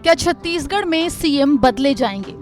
क्या छत्तीसगढ़ में सीएम बदले जाएंगे?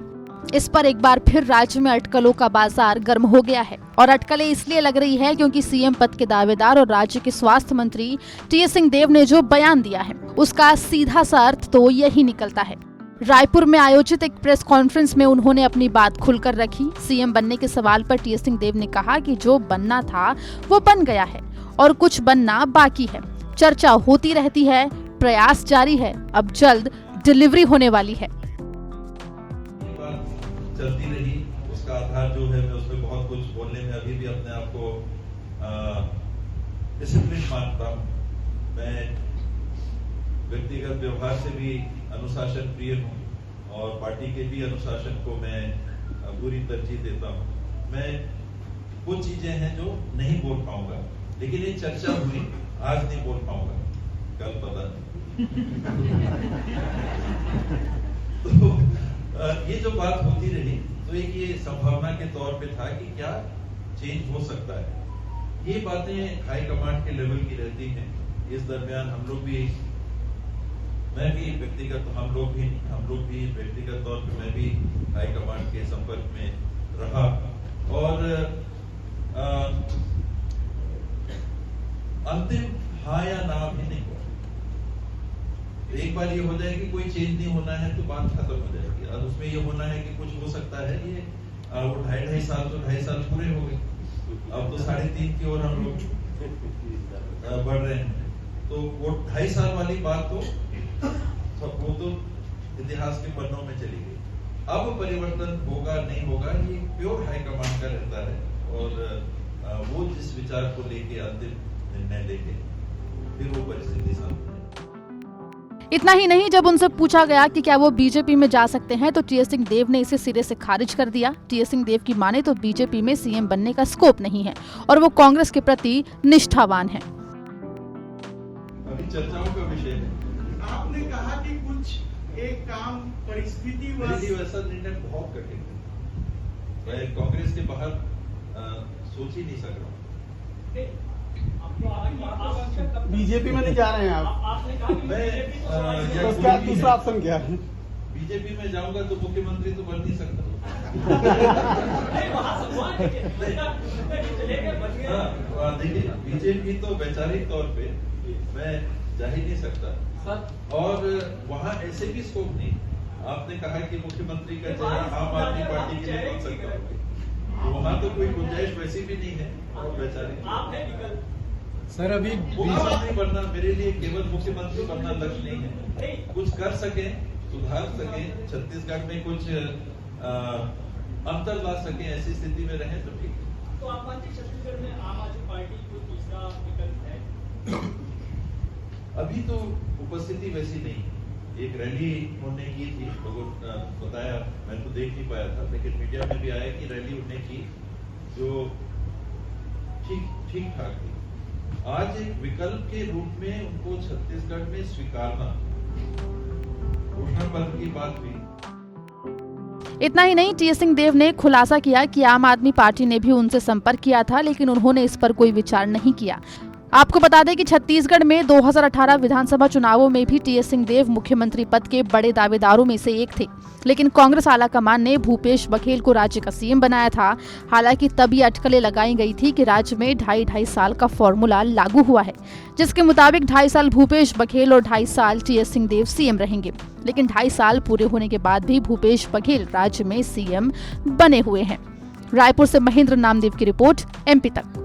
इस पर एक बार फिर राज्य में अटकलों का बाजार गर्म हो गया है और अटकलें इसलिए लग रही है क्योंकि सीएम पद के दावेदार और राज्य के स्वास्थ्य मंत्री टीएस सिंहदेव ने जो बयान दिया है उसका सीधा सा अर्थ तो यही निकलता है। रायपुर में आयोजित एक प्रेस कॉन्फ्रेंस में उन्होंने अपनी बात खुलकर रखी। सीएम बनने के सवाल पर टीएस सिंहदेव ने कहा कि जो बनना था वो बन गया है और कुछ बनना बाकी है। चर्चा होती रहती है, प्रयास जारी है, अब जल्द डिलीवरी होने वाली है। चलती रही, उसका आधार जो है मैं उसमें बहुत कुछ बोलने में अभी भी अपने आप को डिसिप्लिन मानता हूँ। मैं व्यक्तिगत व्यवहार से भी अनुशासन प्रिय हूँ और पार्टी के भी अनुशासन को मैं पूरी तरजीह देता हूँ। मैं कुछ चीजें हैं जो नहीं बोल पाऊंगा, लेकिन ये चर्चा हुई, आज नहीं बोल पाऊंगा, कल पता नहीं। तो ये जो बात होती रही तो एक ये संभावना के तौर पे था कि क्या चेंज हो सकता है। ये बातें हाई कमांड के लेवल की रहती हैं। इस दरमियान हम लोग भी व्यक्तिगत तौर पे मैं भी हाई कमांड के संपर्क में रहा और अंतिम हाँ या ना भी नहीं हुआ। एक बार ये हो जाए कि कोई चेंज नहीं होना है तो बात खत्म हो जाएगी और उसमें ये होना है कि कुछ हो सकता है। ये वो 2.5 साल तो 2.5 साल पूरे हो गए, अब तो 3.5 की ओर हम लोग बढ़ रहे हैं। तो वो 2.5 साल वाली बात तो वो तो इतिहास के पन्नों में चली गई। अब परिवर्तन होगा नहीं होगा ये प्योर हाईकमांड का रहता है और वो जिस विचार को लेके अंतिम निर्णय लेके फिर वो परिस्थिति सामने। इतना ही नहीं, जब उनसे पूछा गया कि क्या वो बीजेपी में जा सकते हैं तो टीएस सिंहदेव ने इसे सिरे से खारिज कर दिया। टीएस सिंहदेव की माने तो बीजेपी में सीएम बनने का स्कोप नहीं है और वो कांग्रेस के प्रति निष्ठावान है। अभी चर्चाओं का विषय है। आपने कहा कि कुछ एक काम परिस्थिति वैसा निर्णय बहुत कठिन है। मैं कांग्रेस के बाहर सोच ही नहीं सक रहा। बीजेपी में नहीं जा रहे हैं आप? उसका दूसरा ऑप्शन क्या है? बीजेपी में जाऊंगा तो मुख्यमंत्री तो बन नहीं सकता। देखिए, बीजेपी तो वैचारिक तौर पे मैं जा ही नहीं सकता और वहाँ ऐसे भी स्कोप नहीं। आपने कहा कि मुख्यमंत्री का चेहरा आम आदमी पार्टी के लिए बन सकता है, तो वहाँ तो कोई गुंजाइश वैसी भी नहीं है और वैचारिक सर अभी मुख्यमंत्री बनना मेरे लिए केवल मुख्यमंत्री बनना लक्ष्य नहीं है। कुछ कर सके, सुधार सके, छत्तीसगढ़ में कुछ अंतर ला सके, ऐसी स्थिति में रहे तो ठीक है। तो आप मानते हैं छत्तीसगढ़ में आम आदमी पार्टी को तीसरा विकल्प है? अभी तो उपस्थिति वैसी नहीं। एक रैली उन्होंने की थी, लोगों बताया, मैं तो देख नहीं पाया था, लेकिन मीडिया में भी आया कि रैली उन्होंने की जो ठीक ठाक थी। आज एक विकल्प के रूप में उनको छत्तीसगढ़ में स्वीकारना, घोषणा पत्र की बात हुई। इतना ही नहीं, टीएस सिंहदेव ने खुलासा किया कि आम आदमी पार्टी ने भी उनसे संपर्क किया था लेकिन उन्होंने इस पर कोई विचार नहीं किया। आपको बता दें कि छत्तीसगढ़ में 2018 विधानसभा चुनावों में भी टीएस सिंहदेव मुख्यमंत्री पद के बड़े दावेदारों में से एक थे, लेकिन कांग्रेस आलाकमान ने भूपेश बघेल को राज्य का सीएम बनाया था। हालांकि तब ये अटकलें लगाई गई थी कि राज्य में 2.5 साल का फॉर्मूला लागू हुआ है, जिसके मुताबिक 2.5 साल भूपेश बघेल और 2.5 साल टीएस सिंहदेव सीएम रहेंगे। लेकिन 2.5 साल पूरे होने के बाद भी भूपेश बघेल राज्य में सीएम बने हुए हैं। रायपुर से महेंद्र नामदेव की रिपोर्ट, MP तक।